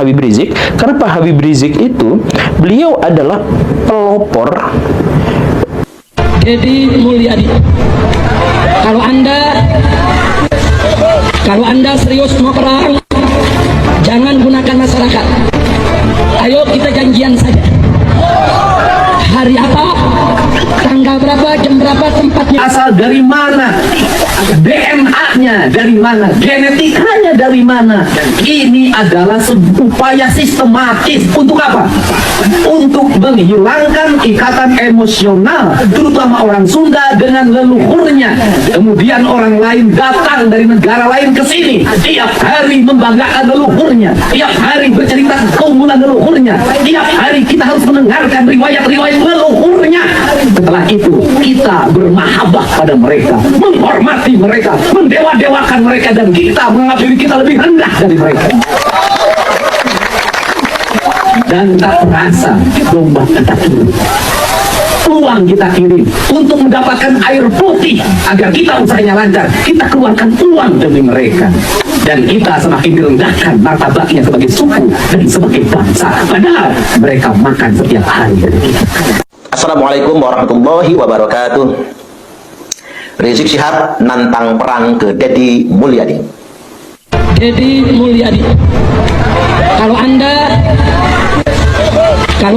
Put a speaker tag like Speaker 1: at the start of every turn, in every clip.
Speaker 1: Habib Rizik, karena Pak Habib Rizik itu beliau adalah pelopor
Speaker 2: Deddy Mulyadi. Kalau anda serius mau perang, jangan gunakan masyarakat. Ayo kita janjian saja. Hari apa? Tanggal berapa? Jam berapa? Tempatnya?
Speaker 3: Asal dari mana? DNA-nya dari mana? Genetikanya dari mana? Dan ini adalah upaya sistematis untuk apa? Untuk menghilangkan ikatan emosional, terutama orang Sunda dengan leluhurnya. Kemudian orang lain datang dari negara lain ke sini, tiap hari membanggakan leluhurnya, tiap hari bercerita keunggulan leluhurnya, tiap hari kita harus mendengarkan riwayat-riwayat leluhurnya. Setelah itu kita bermahabbah pada mereka, menghormati mereka, mendewa-dewakan mereka, dan kita menganggap diri kita lebih rendah dari mereka. Dan tak terasa domba kita kirim, uang kita kirim untuk mendapatkan air putih agar kita usahanya lancar. Kita keluarkan uang demi mereka, dan kita semakin direndahkan martabatnya sebagai suku dan sebagai bangsa, padahal mereka makan setiap hari dari kita.
Speaker 4: Assalamualaikum warahmatullahi wabarakatuh. Rizik Syihab nantang perang ke Deddy Mulyadi.
Speaker 2: Deddy Mulyadi. Kalau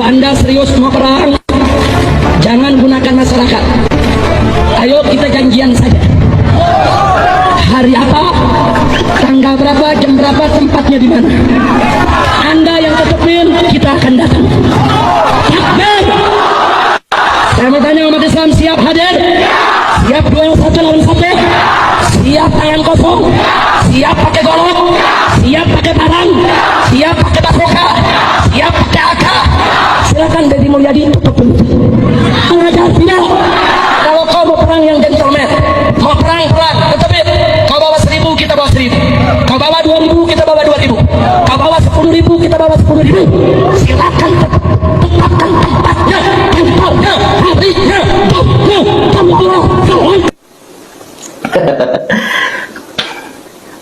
Speaker 2: anda serius mau perang, jangan gunakan masyarakat. Ayo kita janjian saja. Hari apa? Tanggal berapa? Jam berapa? Tempatnya di mana? Anda yang tetepin, kita akan datang. Takbir! Saya mau tanya umat Islam, siap hadir? Siap duel satu lawan satu? Siap tangan kosong? Siap pakai golok? Siap pakai parang? Siap pakai basoka? Siap pakai AK? Silakan Deddy Mulyadi tutup pintu. Mengajar tidak. Kalau kau mau perang yang gentleman, mau perang, tetapi kau bawa 1.000, kita bawa 1.000. Kau bawa 2.000, kita bawa 2.000. Kau bawa 10.000, kita bawa 10.000. Silakan tetapkan tempatnya, tempatnya, harinya,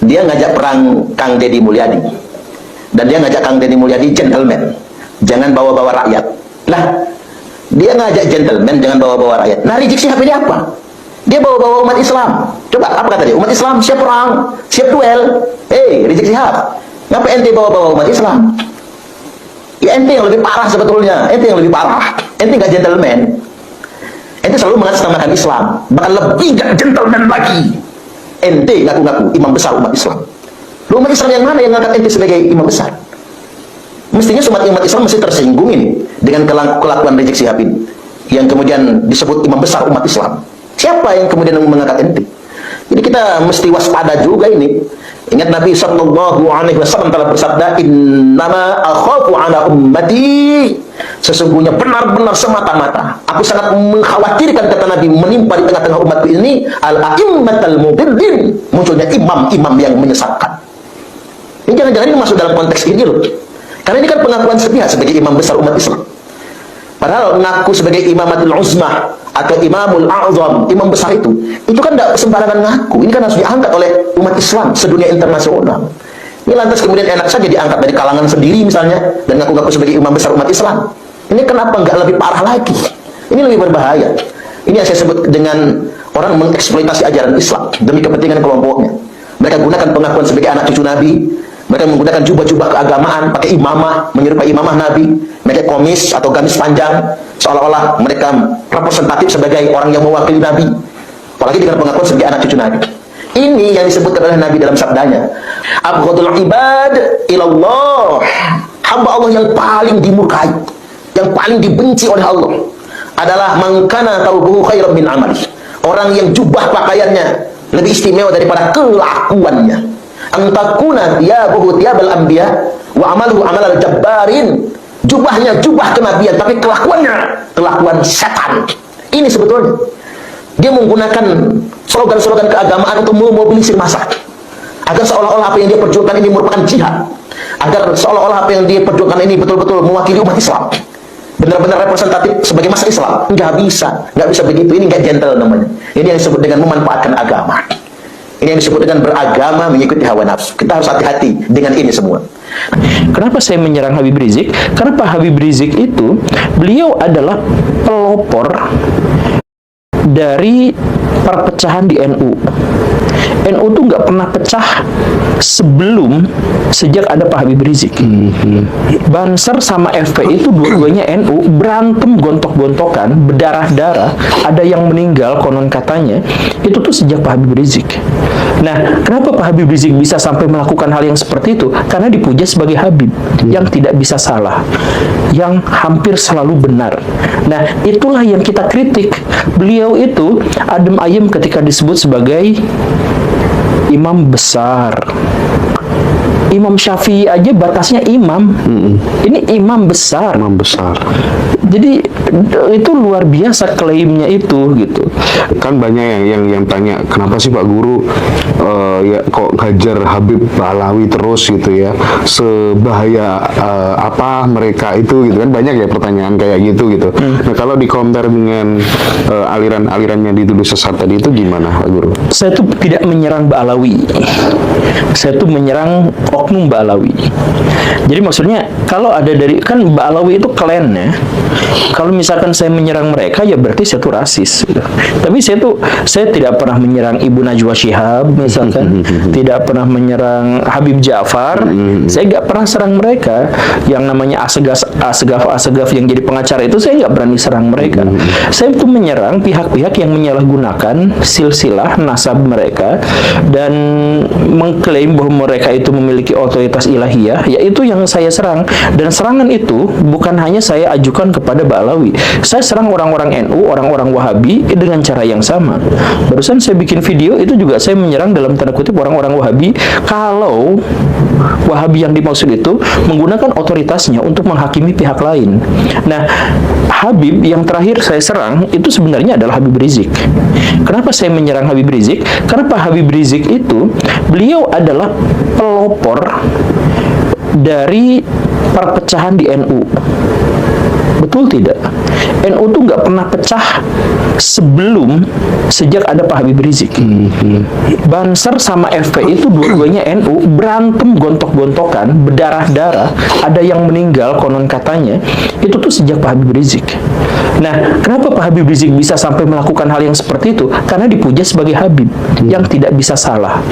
Speaker 4: Dia ngajak perang Kang Deddy Mulyadi, dan dia ngajak Kang Deddy Mulyadi gentleman, jangan bawa-bawa rakyat. Lah, dia ngajak gentleman, jangan bawa-bawa rakyat. Nah, Rizik Syihab ini apa? Dia bawa-bawa umat Islam. Coba, apa kata dia? Umat Islam siap perang, siap duel. Rizik Syihab, ngapa ente bawa-bawa umat Islam? Ya ente yang lebih parah sebetulnya. Ente yang lebih parah. Ente gak gentleman. Ente selalu mengatasnamakan Islam, bahkan lebih gak gentleman lagi. Ente ngaku-ngaku imam besar umat Islam. Lu umat Islam yang mana yang ngangkat ente sebagai imam besar? Mestinya umat Islam mesti tersinggung ini dengan kelakuan Rizik Syihab ini, yang kemudian disebut imam besar umat Islam. Siapa yang kemudian mengangkat ente? Jadi kita mesti waspada juga ini. Ingat Nabi SAW telah bersabda, innama akhafu ala ummati, sesungguhnya benar-benar semata-mata aku sangat mengkhawatirkan, kata Nabi, menimpa di tengah-tengah umatku ini al-a'immatal mudillin, munculnya imam-imam yang menyesatkan. Ini jangan-jangan ini masuk dalam konteks ini loh, karena ini kan pengakuan sepihak sebagai imam besar umat Islam. Padahal ngaku sebagai imamatul uzmah atau imamul a'zam, imam besar itu kan tidak sembarangan ngaku. Ini kan harus diangkat oleh umat Islam sedunia internasional. Ini lantas kemudian enak saja diangkat dari kalangan sendiri misalnya, dan ngaku-ngaku sebagai imam besar umat Islam. Ini kenapa nggak lebih parah lagi? Ini lebih berbahaya. Ini yang saya sebut dengan orang mengeksploitasi ajaran Islam demi kepentingan kelompoknya. Mereka gunakan pengakuan sebagai anak cucu Nabi. Mereka menggunakan jubah-jubah keagamaan, pakai imamah, menyerupai imamah Nabi, pakai komis atau gamis panjang, seolah-olah mereka representatif sebagai orang yang mewakili Nabi, apalagi dengan pengakuan sebagai anak cucu Nabi. Ini yang disebutkan oleh Nabi dalam sabdanya, abghadul ibad ilallah, hamba Allah yang paling dimurkai, yang paling dibenci oleh Allah adalah man kana thawbuhu khairan min amali, orang yang jubah pakaiannya lebih istimewa daripada kelakuannya. Antakuna thiyabuhu thiyabal anbiya wa amaluhu amalal jabbarin, jubahnya jubah kenabian tapi kelakuannya kelakuan setan. Ini sebetulnya dia menggunakan slogan-slogan keagamaan untuk memobilisir massa, agar seolah-olah apa yang dia perjuangkan ini merupakan jihad, agar seolah-olah apa yang dia perjuangkan ini betul-betul mewakili umat Islam, benar-benar representatif sebagai massa Islam. Nggak bisa begitu. Ini nggak gentle namanya. Ini yang disebut dengan memanfaatkan agama. Ini yang disebut dengan beragama mengikuti hawa nafsu. Kita harus hati-hati dengan ini semua.
Speaker 1: Kenapa saya menyerang Habib Rizik? Karena Pak Habib Rizik itu, beliau adalah pelopor dari perpecahan di NU. NU tuh nggak pernah pecah sejak ada Pak Habib Rizik. Banser sama FPI itu dua-duanya NU, berantem gontok-gontokan, berdarah-darah, ada yang meninggal konon katanya, itu tuh sejak Pak Habib Rizik. Nah, kenapa Pak Habib Rizik bisa sampai melakukan hal yang seperti itu? Karena dipuja sebagai Habib yang tidak bisa salah, yang hampir selalu benar. Nah, itulah yang kita kritik. Beliau itu adem ayem ketika disebut sebagai imam besar. Imam Syafi'i aja batasnya imam. Ini imam besar.
Speaker 5: Imam besar.
Speaker 1: Jadi itu luar biasa klaimnya itu gitu.
Speaker 5: Kan banyak yang tanya, kenapa sih Pak Guru ya kok ngajar Habib Ba'alawi terus gitu ya? Sebahaya apa mereka itu gitu kan, banyak ya pertanyaan kayak gitu. Nah, kalau di compare dengan aliran-alirannya dituduh sesat tadi itu gimana Pak Guru?
Speaker 1: Saya tuh tidak menyerang Ba'alawi. Saya tuh menyerang oknum Ba'alawi. Jadi maksudnya kalau ada dari, kan Ba'alawi itu klan ya. Kalau misalkan saya menyerang mereka ya berarti saya tuh rasis gitu. Tapi saya tidak pernah menyerang Ibu Najwa Shihab misalkan, tidak pernah menyerang Habib Ja'far. Saya nggak pernah serang mereka. Yang namanya Asegaf yang jadi pengacara itu saya nggak berani serang mereka. Saya tuh menyerang pihak-pihak yang menyalahgunakan silsilah nasab mereka dan mengklaim bahwa mereka itu memiliki otoritas ilahiyah. Ya itu yang saya serang, dan serangan itu bukan hanya saya ajukan kepada Ba'alawi. Saya serang orang-orang NU, orang-orang Wahabi dengan cara yang sama. Barusan saya bikin video itu juga saya menyerang dalam tanda kutip orang-orang Wahabi, kalau Wahabi yang dimaksud itu menggunakan otoritasnya untuk menghakimi pihak lain. Nah, Habib yang terakhir saya serang itu sebenarnya adalah Habib Rizik. Kenapa saya menyerang Habib Rizik? Karena Pak Habib Rizik itu, beliau adalah pelopor dari perpecahan di NU. Betul tidak? NU tuh nggak pernah pecah sejak ada Pak Habib Rizik. Banser sama FPI itu dua-duanya NU, berantem gontok-gontokan, berdarah-darah, ada yang meninggal konon katanya, itu tuh sejak Pak Habib Rizik. Nah, kenapa Pak Habib Rizik bisa sampai melakukan hal yang seperti itu? Karena dipuja sebagai Habib yang tidak bisa salah,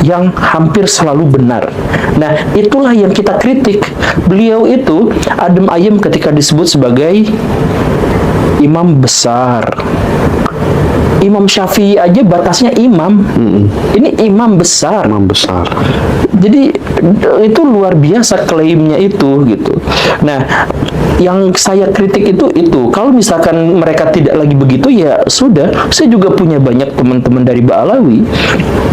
Speaker 1: yang hampir selalu benar. Nah, itulah yang kita kritik. Beliau itu adem ayem ketika disebut sebagai imam besar. Imam Syafi'i aja batasnya imam. Ini imam besar.
Speaker 5: Imam besar.
Speaker 1: Jadi itu luar biasa klaimnya itu gitu. Nah, yang saya kritik itu kalau misalkan mereka tidak lagi begitu, ya sudah. Saya juga punya banyak teman-teman dari Ba'alawi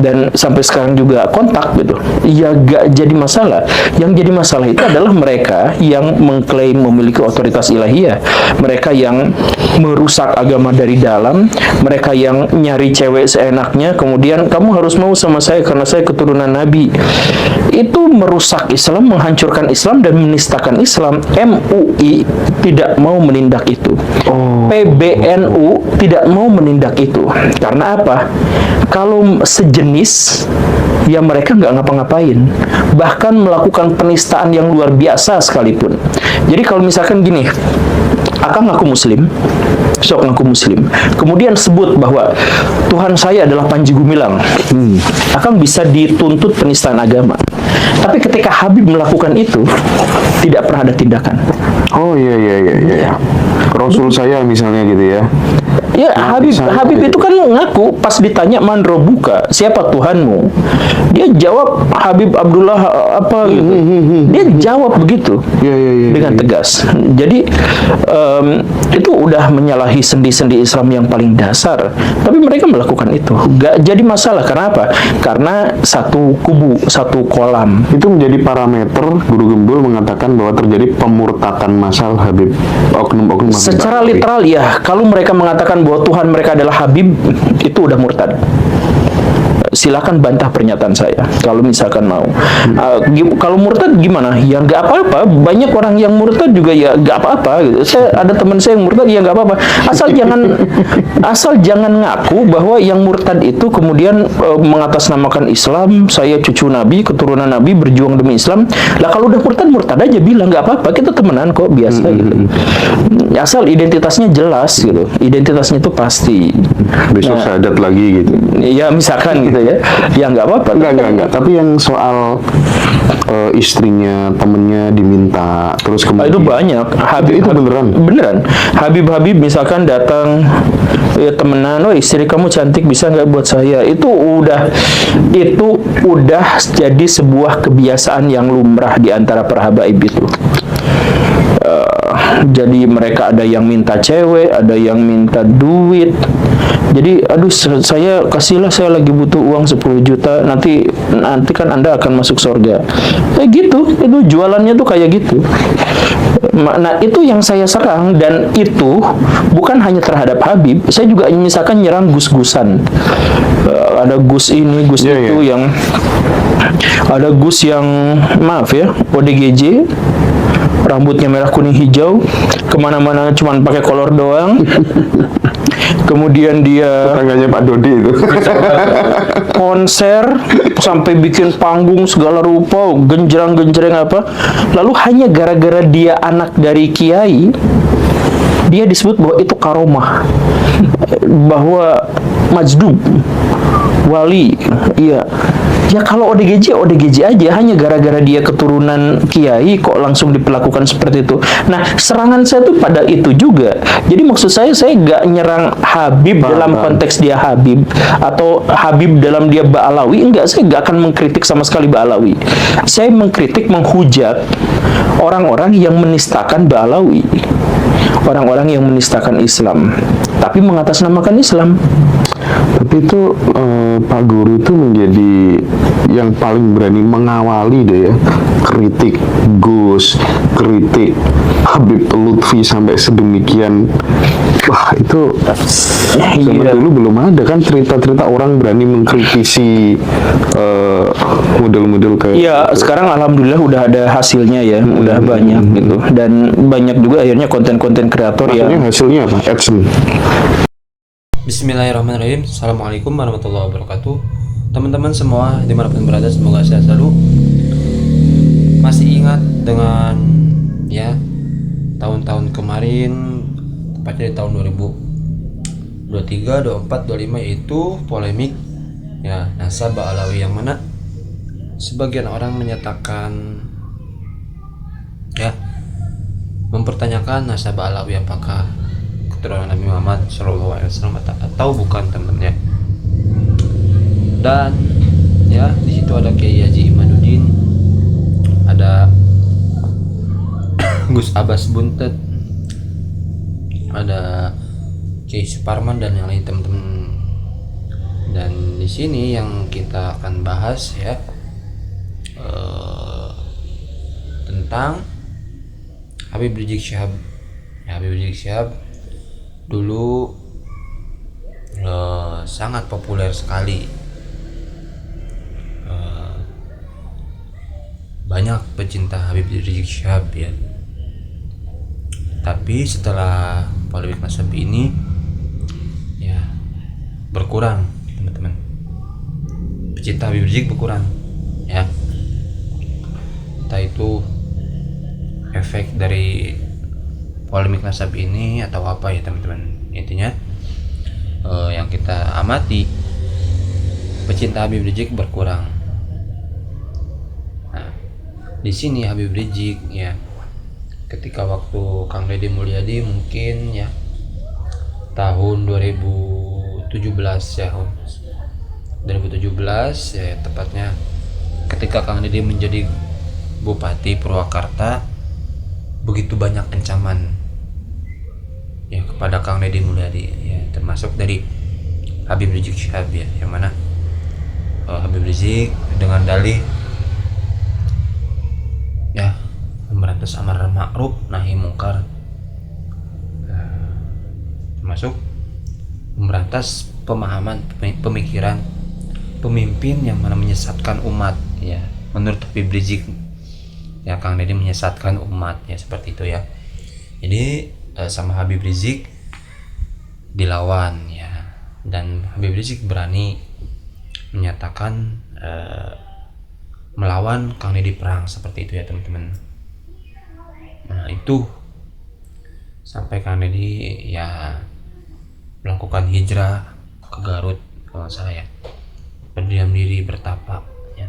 Speaker 1: dan sampai sekarang juga kontak gitu. Ya gak jadi masalah. Yang jadi masalah itu adalah mereka yang mengklaim memiliki otoritas ilahiyah, mereka yang merusak agama dari dalam, mereka yang nyari cewek seenaknya, kemudian kamu harus mau sama saya karena saya keturunan Nabi. Itu merusak Islam, menghancurkan Islam dan menistakan Islam. MUI tidak mau menindak itu. PBNU tidak mau menindak itu. Karena apa? Kalau sejenis, ya mereka nggak ngapa-ngapain. Bahkan melakukan penistaan yang luar biasa sekalipun. Jadi kalau misalkan gini, Akang ngaku muslim, sok ngaku muslim, kemudian sebut bahwa Tuhan saya adalah Panji Gumilang, Akang bisa dituntut penistaan agama. Tapi ketika Habib melakukan itu, tidak pernah ada tindakan.
Speaker 5: Oh iya. Rasul saya misalnya gitu ya.
Speaker 1: Ya, Habib itu kan ngaku pas ditanya man robuka, siapa Tuhanmu? Dia jawab Habib Abdullah apa gitu. Dia jawab begitu. Dengan tegas. Jadi itu udah menyalahi sendi-sendi Islam yang paling dasar. Tapi mereka melakukan itu. Gak jadi masalah. Karena apa? Karena satu kubu, satu kolam.
Speaker 5: Itu menjadi parameter Guru Gembul mengatakan bahwa terjadi pemurtakan massal Habib, oknum-oknum Habib.
Speaker 1: Secara literal ya, kalau mereka mengatakan bahwa Tuhan mereka adalah Habib, itu udah murtad. silakan bantah pernyataan saya kalau misalkan mau. Kalau murtad gimana? Ya nggak apa-apa. Banyak orang yang murtad juga ya nggak apa-apa. Gitu. Saya ada teman saya yang murtad ya nggak apa-apa. Asal jangan ngaku bahwa yang murtad itu kemudian mengatasnamakan Islam. Saya cucu Nabi, keturunan Nabi, berjuang demi Islam. Lah kalau udah murtad aja bilang nggak apa-apa. Kita temenan kok biasa gitu. Asal identitasnya jelas gitu. Identitasnya itu pasti.
Speaker 5: Besok syahadat lagi gitu.
Speaker 1: Ya misalkan gitu ya. Ya nggak apa-apa.
Speaker 5: Enggak. Tapi yang soal istrinya, temennya diminta, terus kemudian
Speaker 1: Itu banyak.
Speaker 5: itu beneran?
Speaker 1: Beneran. Habib misalkan datang ya temenan, oh istri kamu cantik bisa nggak buat saya? Itu udah jadi sebuah kebiasaan yang lumrah di antara para habaib itu. Jadi mereka ada yang minta cewek, ada yang minta duit. Jadi aduh saya kasihlah, saya lagi butuh uang 10 juta, nanti kan Anda akan masuk surga. Gitu, itu jualannya tuh kayak gitu. Nah itu yang saya serang, dan itu bukan hanya terhadap Habib, saya juga misalkan nyerang gus-gusan. Ada gus ini, gus itu yang ada gus yang maaf ya, ODGJ, rambutnya merah kuning hijau, kemana-mana cuman pakai kolor doang. Kemudian dia
Speaker 5: tetangganya Pak Dodi itu
Speaker 1: konser sampai bikin panggung segala rupa, genjreng apa. Lalu hanya gara-gara dia anak dari kiai, dia disebut bahwa itu karomah, bahwa majdub, wali. Iya. Ya kalau ODGJ aja, hanya gara-gara dia keturunan kiai kok langsung diperlakukan seperti itu. Nah, serangan saya tuh pada itu juga. Jadi maksud saya nggak nyerang Habib dalam konteks dia Habib, atau Habib dalam dia Ba'alawi. Enggak, saya nggak akan mengkritik sama sekali Ba'alawi. Saya mengkritik, menghujat orang-orang yang menistakan Ba'alawi, orang-orang yang menistakan Islam, tapi mengatasnamakan Islam.
Speaker 5: Tapi itu Pak Guru itu menjadi yang paling berani mengawali deh ya, kritik Gus, kritik Habib Lutfi sampai sedemikian. Wah itu zaman dulu belum ada kan cerita-cerita orang berani mengkritisi model-model kayak
Speaker 1: ya gitu. Sekarang alhamdulillah udah ada hasilnya ya, udah banyak gitu, dan banyak juga akhirnya konten-konten kreator yang
Speaker 5: hasilnya apa? AdSense.
Speaker 6: Bismillahirrahmanirrahim. Assalamualaikum warahmatullahi wabarakatuh. Teman-teman semua dimanapun berada, semoga sehat selalu. Masih ingat dengan ya tahun-tahun kemarin, tepatnya di tahun 2023, 24, 25, yaitu polemik ya nasab Ba'alawi, yang mana sebagian orang menyatakan ya mempertanyakan nasab Ba'alawi apakah keturunan Nabi Muhammad SAW atau bukan, temennya. Dan ya di situ ada Kiai Haji Imaduddin, ada Gus Abbas Buntet, ada Kiai Suparman dan yang lain, teman-teman. Dan di sini yang kita akan bahas ya tentang Habib Rizik Syihab. Ya, Habib Rizik Syihab dulu sangat populer sekali, banyak pecinta Habib Rizik Syihab ya. Tapi setelah polemik nasab ini ya berkurang, teman-teman. Pecinta Habib Rizik berkurang ya, entah itu efek dari polemik nasab ini atau apa ya, teman-teman. Intinya yang kita amati, pecinta Habib Rizik berkurang. Nah, di sini Habib Rizik ya, ketika waktu Kang Deddy Mulyadi mungkin ya tahun 2017 ya, 2017 ya tepatnya, ketika Kang Deddy menjadi Bupati Purwakarta, begitu banyak ancaman ya kepada Kang Deddy Mulyadi ya, termasuk dari Habib Rizik Syihab ya, yang mana Habib Rizik dengan dalih ya memberantas amar ma'ruf nahi mungkar, termasuk memberantas pemahaman, pemikiran pemimpin yang mana menyesatkan umat ya. Menurut Habib Rizik ya, Kang Deddy menyesatkan umat ya, seperti itu ya. Jadi sama Habib Rizik dilawan ya, dan Habib Rizik berani menyatakan melawan Kang Deddy perang, seperti itu ya teman-teman. Nah itu sampai Kang Deddy ya melakukan hijrah ke Garut kalau saya, berdiam diri, bertapa ya,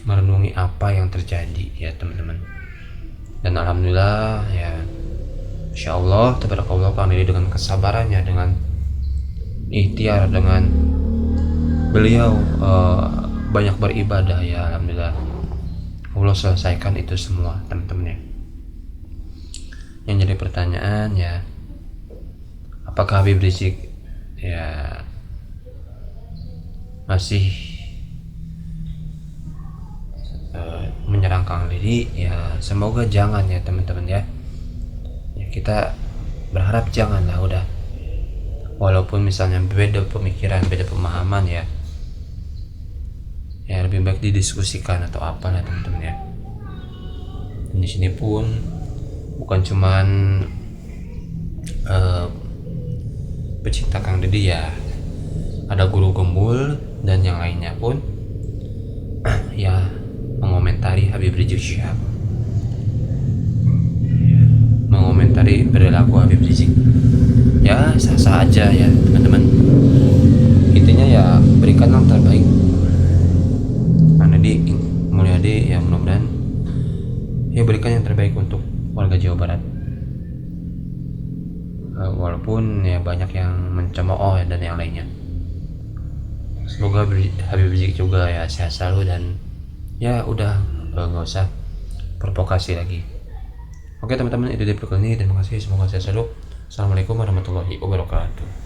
Speaker 6: merenungi apa yang terjadi ya teman-teman. Dan alhamdulillah ya, insya Allah tabarakallah, Kang Deddy dengan kesabarannya, dengan ikhtiar, dengan beliau banyak beribadah ya, alhamdulillah Allah selesaikan itu semua teman-teman ya. Yang jadi pertanyaan ya, apakah Habib Rizik ya masih menyerang Kang Deddy? Ya semoga jangan ya teman-teman ya. Ya kita berharap jangan lah udah. Walaupun misalnya beda pemikiran, beda pemahaman ya, ya lebih baik didiskusikan atau apalah teman-teman ya. Dan di sini pun bukan cuman pecinta Kang Deddy ya, ada guru gembul dan yang lainnya pun ya mengomentari Habib Rizik Syihab, mengomentari perilaku Habib Rizik. Ya sah-sah aja ya teman-teman, intinya ya berikan yang terbaik. Kang Deddy Mulyadi ya, mudah-mudahan ya berikan yang terbaik untuk warga Jawa Barat. Walaupun ya banyak yang mencemooh dan yang lainnya. Semoga Habib Rizik juga ya sehat selalu, dan ya udah nggak usah provokasi lagi. Oke teman-teman, itu dia video kali ini. Terima kasih, semoga sehat selalu. Assalamualaikum warahmatullahi wabarakatuh.